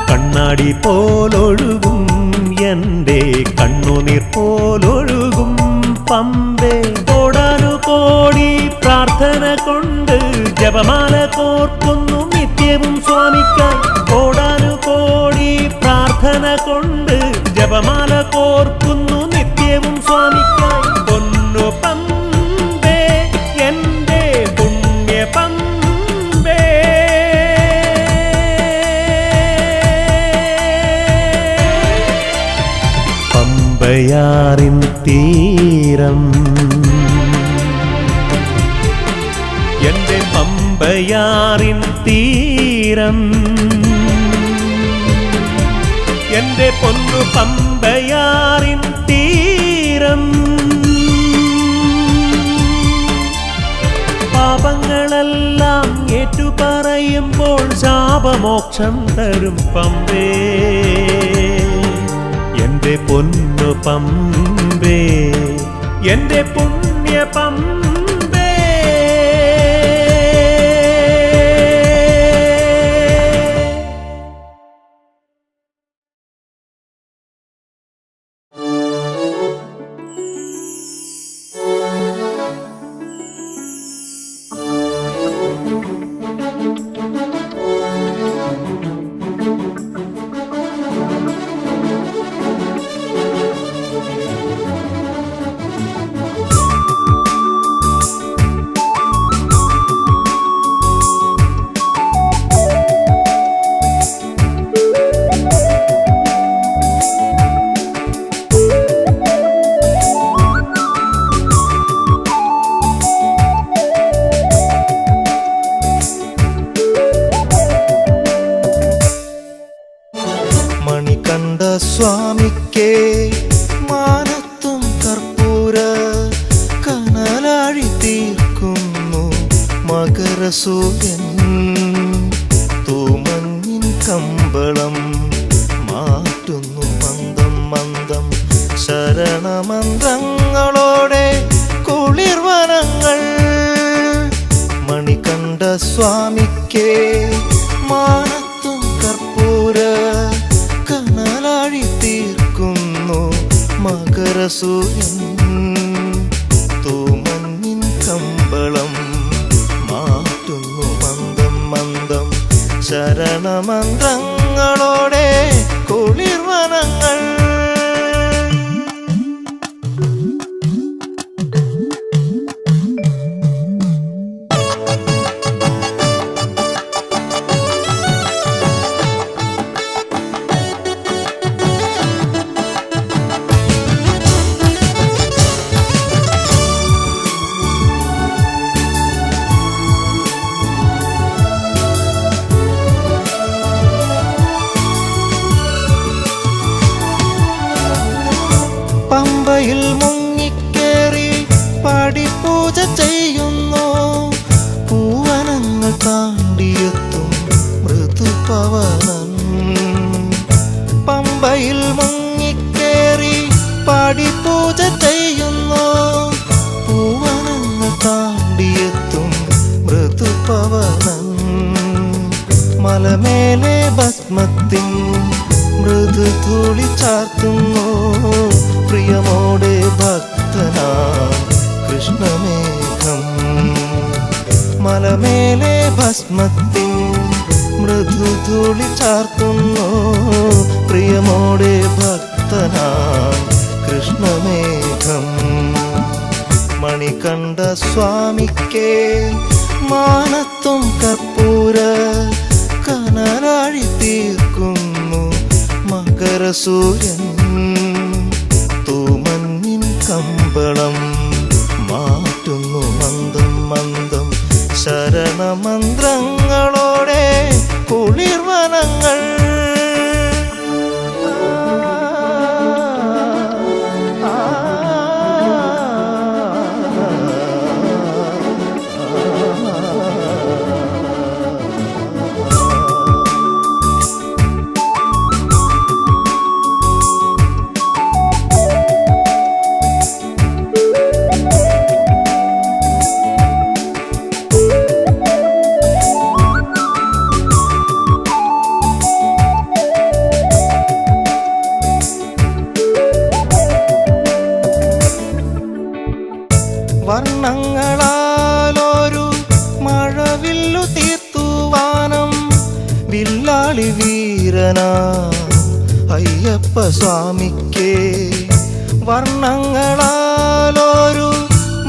കണ്ണാടി പോലൊഴുകും എൻ്റെ കണ്ണുനീർ പോലൊഴുകും പമ്പേ കോടാനു കോടി പ്രാർത്ഥന കൊണ്ട് ജപമാല കോർക്കുന്നു നിത്യവും സ്വാമിക്കായി കോടാനു കോടി പ്രാർത്ഥന കൊണ്ട് ജപമാല കോർക്കുന്നു നിത്യവും സ്വാമിക്കായി പൊന്നു പമ്പേ എൻ്റെ പുണ്യ പമ്പേ പമ്പയാറിൻ തീരം എന്റെ പമ്പയാറിൻ തീരം എന്റെ പൊന്നു പമ്പയാറിൻ തീരം പാപങ്ങളെല്ലാം ഏറ്റുപറയുമ്പോൾ ശാപമോക്ഷം തരും പമ്പേ എന്റെ പൊന്നു പമ്പേ എന്റെ പുണ്യ പമ്പേ സ്വാമിക്കേ മാനത്തും കർപ്പൂര കനലാഴി തീർക്കുന്നു മകരസൂര്യൻ തൂമഞ്ഞിൻ കമ്പളം മാറ്റുന്നു മന്ദം മന്ദം ശരണമന്ത്രങ്ങളോടെ കുളിർവനങ്ങൾ മണികണ്ഠ സ്വാമിക്കേ മാനത്തും കർപ്പൂര കനലാഴി തീർക്കുന്നു മകരസൂര്യൻ തൂമഞ്ഞിൻ കമ്പളം മാറ്റുന്നു മന്ദം മന്ദം ശരണമന്ത്രങ്ങളോടെ കുളിർവനങ്ങൾ പമ്പയിൽ മുങ്ങിക്കേറി പടിപൂജ ചെയ്യുന്നു പൂവനങ്ങൾ താണ്ടിയെത്തും മൃദുപവനൻ പമ്പയിൽ മുങ്ങിക്കേറി പടിപൂജ ചെയ്യുന്നു പൂവനങ്ങൾ താണ്ടിയെത്തും മൃദുപവനൻ മലമേലെ ഭസ്മത്തിൻ മൃദുധൂളി ചാർത്തുന്നു പ്രിയമോടെ ഭക്തനാം കൃഷ്ണമേഘം മലമേലെ ഭസ്മത്തിൻ മൃദുധൂളി ചാർത്തുന്നു പ്രിയമോടെ ഭക്തനാം കൃഷ്ണമേഘം മണികണ്ഠ സ്വാമിക്കേ മാനത്തും കർപ്പൂര കനലാഴി തീർക്കുന്നു മകരസൂര്യൻ തൂമഞ്ഞിൻ കമ്പളം മാറ്റുന്നു മന്ദം മന്ദം ശരണമന്ത്രങ്ങളോടെ കുളിർവനങ്ങൾ വർണ്ണങ്ങളാലൊരു മഴവില്ലു തീർത്തുവാനം വില്ലാളി വീരനാ അയ്യപ്പ സ്വാമിക്കേ വർണ്ണങ്ങളാലൊരു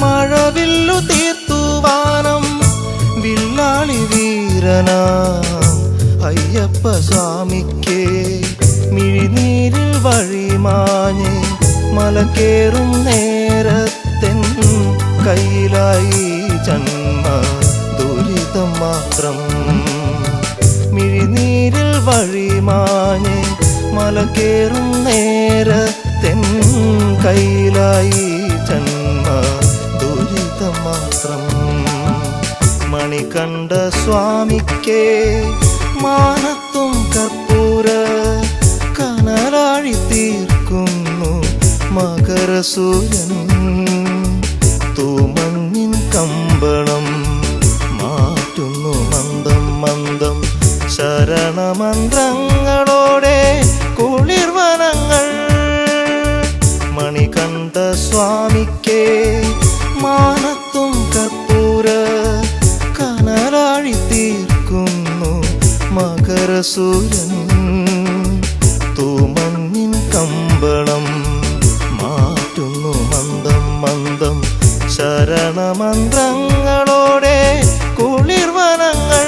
മഴവില്ലു തീർത്തുവാനം വില്ലാളി വീരനാ അയ്യപ്പ സ്വാമിക്കേ മിഴിനീരിൽ വഴിമാഞ്ഞ് മലകേറും നേരത്തെൻ കയ്യിലായി ജന്മ ദുരിതം മാത്രം മിഴിനീരിൽ വഴിമാഞ്ഞ് മലകേറും നേരത്തെൻ കയ്യിലായി ജന്മ ദുരിതം മാത്രം മണികണ്ഠ സ്വാമിക്കേ മാനത്തും കർപ്പൂര കനലാഴി തീർക്കുന്നു മകരസൂര്യൻ തൂമഞ്ഞിൻ കമ്പളം മാറ്റുന്നു മന്ദം മന്ദം ശരണമന്ത്രങ്ങളോടെ കുളിർവനങ്ങൾ മണികണ്ഠ സ്വാമിക്കേ മാനത്തും കർപ്പൂര കനലാഴി തീർക്കുന്നു മകരസൂര്യൻ തൂമഞ്ഞിൻ കമ്പളം മാറ്റുന്നു മന്ദം മന്ദം ശരണമന്ത്രങ്ങളോടെ കുളിർവനങ്ങൾ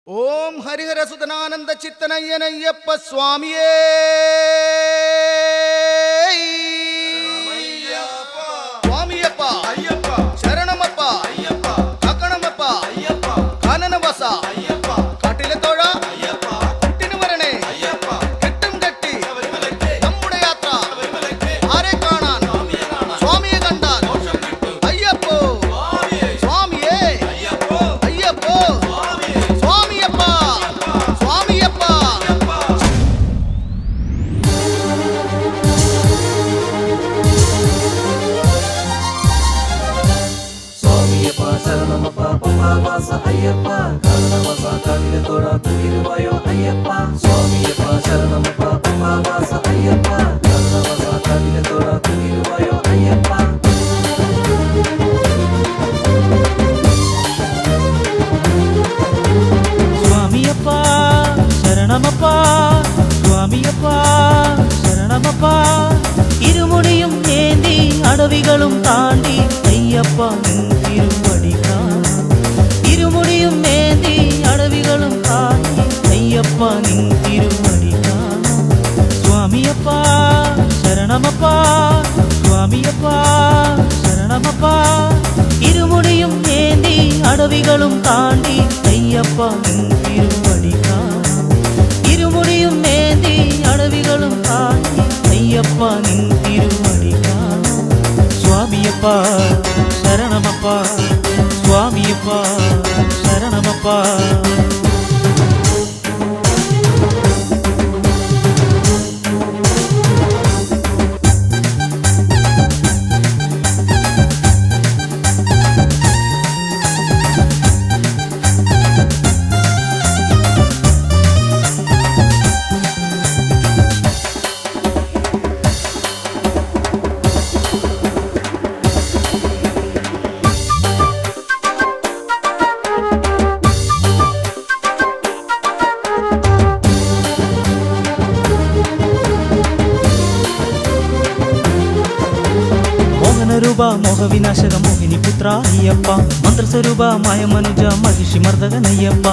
ഓം ഹരിഹരസുതനാനന്ദ ചിത്തനയ്യനയ്യപ്പ സ്വാമിയേ സ്വാമിയപ്പ ശരണമപ്പ ശരണമപ്പ പമ്പാവാസ അയ്യപ്പ കാരണവസ കാവിലത്തോട കുളിരുവായോ അയ്യപ്പ സ്വാമിയപ്പ ശരണമപ്പ പമ്പാവാസ അയ്യപ്പ കാരണവസ കാവിലത്തോട കുളിരുവായോ അയ്യപ്പ സ്വാമിയപ്പ ശരണമപ്പ സ്വാമിയപ്പ ശരണമപ്പ ഇരുമുടിയും ഏന്തി അടവികളും താണ്ടി അയ്യപ്പ നിൻ തിരുവടി കാണാം ഇരുമുടിയും ഏന്തി അടവികളും താണ്ടി അയ്യപ്പ നിൻ തിരുവടി കാണാം സ്വാമിയപ്പ ശരണമപ്പ സ്വാമിയപ്പ ശരണമപ്പ ഇരുമുടിയും ഏന്തി അടവികളും താണ്ടി അയ്യപ്പ നിൻ തിരുവടി കാണാം ഇരുമുടിയും ഏന്തി അടവികളും താണ്ടി അയ്യപ്പ നിൻ തിരുവടി കാണാം സ്വാമിയപ്പ ശരണമപ്പ സ്വാമിയപ്പ ശരണമപ്പ മോഹവിനാശക മോഹിനി പുത്ര അയ്യപ്പ മന്ത്രസ്വരൂപ മായ മനുജ മഹിഷി മർദ്ദകനയ്യപ്പ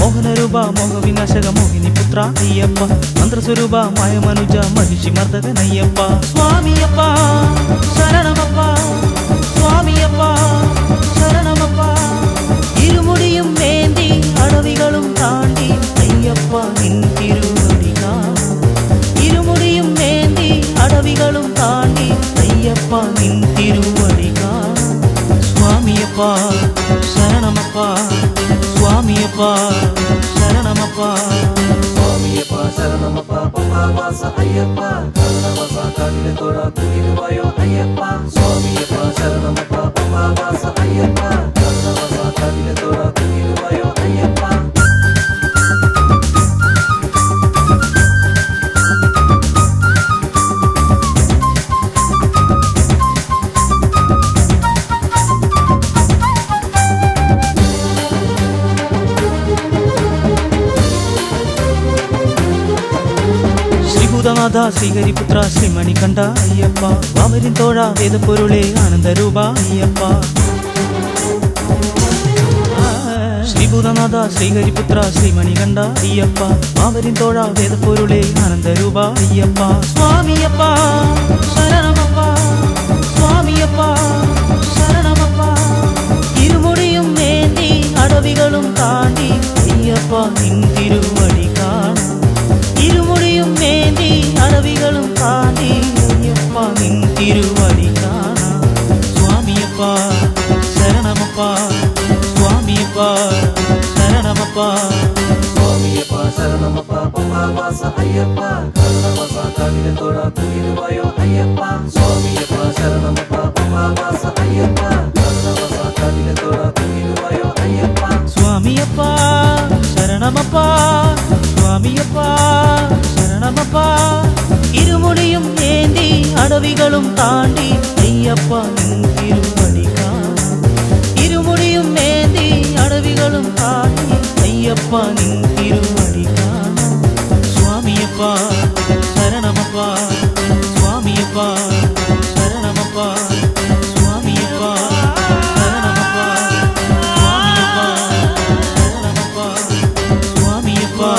മോഹനരൂപ മോഹവിനാശക മോഹിനി പുത്ര അയ്യപ്പ മന്ത്രസ്വരൂപ മായ മനുജ മഹിഷി മർദ്ദകനയ്യപ്പ സ്വാമിയപ്പ ശരണമപ്പ സ്വാമിയപ്പ ശരണമപ്പ ഇരുമുടിയും ഏന്തി അടവികളും താണ്ടി അയ്യപ്പ നിൻ തിരുവടി കാണാം ഇരുമുടിയും ഏന്തി അടവികളും താണ്ടി അയ്യപ്പ നിൻ തിരുവടി കാണാം സ്വാമിയപ്പ ശരണമപ്പ സ്വാമിയപ്പ ശരണമപ്പ സ്വാമിയപ്പ ശരണമപ്പ പമ്പാവാസ അയ്യപ്പ കാരണവസ കാവിലത്തോട കുളിരുവായോ അയ്യപ്പ സ്വാമിയപ്പ ശരണമപ്പ പമ്പാവാസ അയ്യപ്പ കാരണവസ കാവിലത്തോട കുളിരുവായോ അയ്യപ്പ ഭൂതനാഥ ശ്രീഹരിപുത്ര ശ്രീമണികണ്ഠ അയ്യപ്പ വാമരിൻ തോഴ വേദപ്പൊരുളെ ആനന്ദരൂപ അയ്യപ്പ ശ്രീഭൂതനാഥ ശ്രീഹരിപുത്ര ശ്രീമണികണ്ഠ അയ്യപ്പ വാമരിൻ തോഴ വേദപ്പൊരുളെ ആനന്ദരൂപ അയ്യപ്പ സ്വാമിയപ്പ ശരണമപ്പ സ്വാമിയപ്പ ശരണമപ്പ ഇരുമുടിയും ഏന്തി അടവികളും താണ്ടി അയ്യപ്പ നിൻ തിരുവടി കാണാം ഇരുമുടിയും ഏന്തി അടവികളും താണ്ടി അയ്യപ്പ നിൻ തിരുവടി കാണാം സ്വാമിയപ്പ ശരണമപ്പ സ്വാമിയപ്പ ശരണമപ്പ സ്വാമിയപ്പ ശരണമപ്പ പമ്പാവാസ അയ്യപ്പ കാരണവസ കാവിലത്തോട കുളിരുവായോ അയ്യപ്പ സ്വാമിയപ്പ ശരണമപ്പ പമ്പാവാസ അയ്യപ്പ കാരണവസ കാവിലത്തോട കുളിരുവായോ അയ്യപ്പ സ്വാമിയപ്പ ശരണമപ്പ സ്വാമിയപ്പ ശരണമപ്പ ഇരുമുടിയും ഏന്തി അടവികളും താണ്ടി അയ്യപ്പ നിൻ തിരുവടി കാണാം ഇരുമുടിയും ഏന്തി അടവികളും താണ്ടി അയ്യപ്പ നിൻ തിരുവടി കാണാം സ്വാമിയപ്പ ശരണമപ്പ സ്വാമിയപ്പ ശരണമപ്പ സ്വാമിയപ്പ ശരണമപ്പ സ്വാമിയപ്പ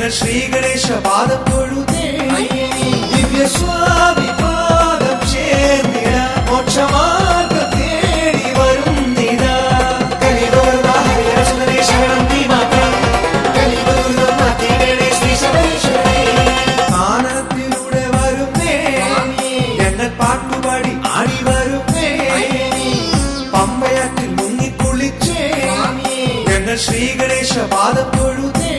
ഞങ്ങൾ ശ്രീ ഗണേശ പാദം തൊഴുതേ ദിവ്യസ്വാമി പാദം ചേർന്നിട മോക്ഷമാർഗം തേടി വരുന്നിതാ കാനനത്തിലൂടെ വരുന്നേ ഞങ്ങൾ പാട്ടുപാടി ആടി വരുന്നേ പമ്പയാറ്റിൽ മുങ്ങിക്കുളിച്ചേ ഞങ്ങൾ ശ്രീ ഗണേശ പാദം തൊഴുതേ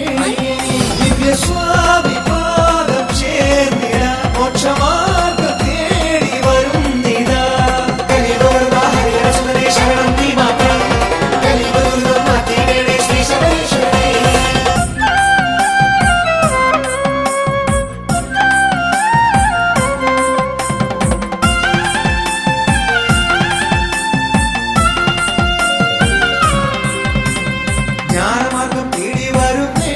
ദിവ്യസ്വാമി പാദം ചേർന്നിട മോക്ഷമാർഗം തേടി വരുന്നിതാ ജ്ഞാനമാർഗം തേടി വരുന്നേ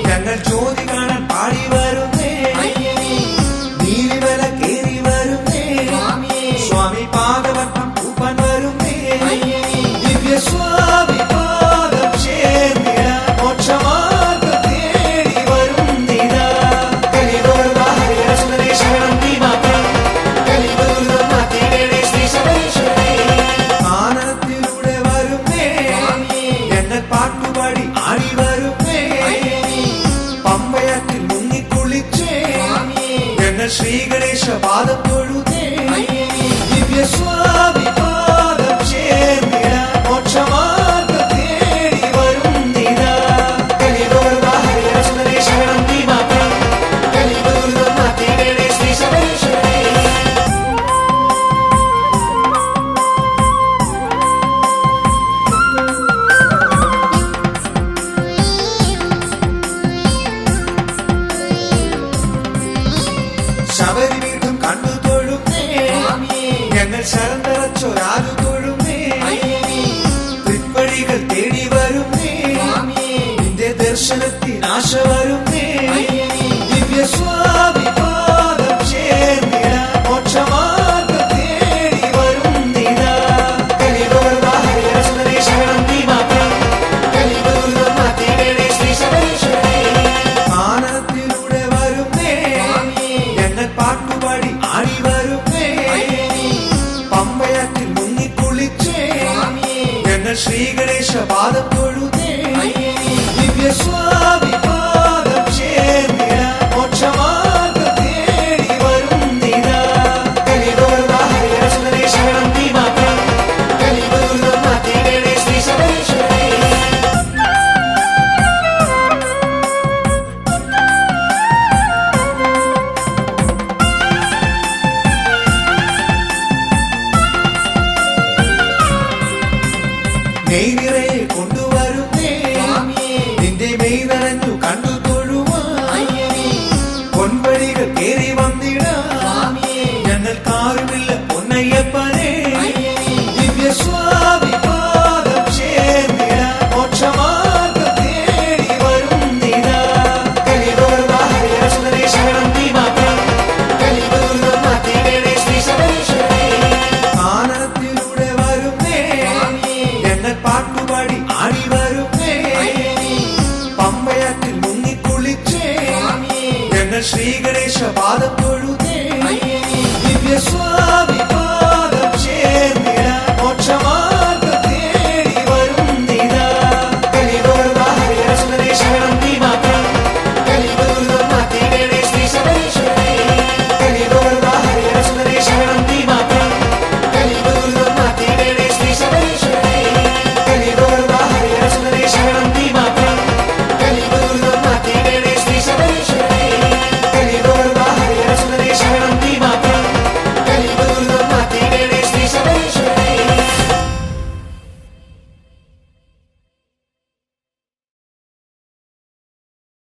ഞങ്ങൾ ജ്യോതി കാണാൻ പാടി വരുന്നേ നീലിമല കേറി വരുന്നേ സ്വാമി പാദവട്ടം പൂപ്പൻ വരുന്നേ ദിവ്യസ്വാമി പാദം ചേർന്നിട മോക്ഷമാർഗം തേടി വരുന്നിതാ കാനനത്തിലൂടെ വരുന്നേ ഞങ്ങൾ പാട്ടുപാടി ആടി വരുന്നേ പമ്പയാറ്റിൽ മുങ്ങിക്കുളിച്ചേ ഞങ്ങൾ ശ്രീ ഗണേശ പാദം തൊഴുതേ ദിവ്യസ്വാമി പാദം ചേർന്നിട മോക്ഷമാർഗം തേടി വരുന്നിതാ ശബരി വീണ്ടും കണ്ടു തൊഴുന്നേ ഞങ്ങൾ ശരം തറച്ചൊരാലു തൊഴുന്നേ തൃപ്പടികൾ തേടി വരുന്നേ നിന്റെ ദർശനത്തിനാശ വരുന്നേ ദിവ്യസ്വാമി പാദം ചേർന്നിട മോക്ഷമാർഗം തേടി വരുന്നിതാ കാനനത്തിലൂടെ വരുന്നേ ഞങ്ങൾ പാട്ടുപാടി ആടി വരുന്നേ പമ്പയാറ്റിൽ മുങ്ങിക്കുളിച്ചേ ഞങ്ങൾ ശ്രീ ഗണേശ പാദം തൊഴുതേ ദിവ്യസ്വാമി പാദം ചേർന്നിട മോക്ഷമാർഗം തേടി വരുന്നിതാ നെയ് നിറയെ കൊണ്ടുവരുന്നേ നിന്റെ മെയ് നനഞ്ഞു കണ്ടു തൊഴുവാൻ പൊൻവഴികൾ കേറി വന്നിട ഞങ്ങൾക്കാരുമില്ല പൊന്നയ്യപ്പനെ ദിവ്യസ്വാമി പാദം ചേർന്നിട മോക്ഷമാർഗം തേടി വരുന്നിതാ കാനനത്തിലൂടെ വരുന്നേ ഞങ്ങൾ പാട്ടുപാടി ആടി വരുന്നേ പമ്പയാറ്റിൽ മുങ്ങിക്കുളിച്ചേ ഞങ്ങൾ ശ്രീ ഗണേശ പാദം തൊഴുതേ ദിവ്യസ്വാമി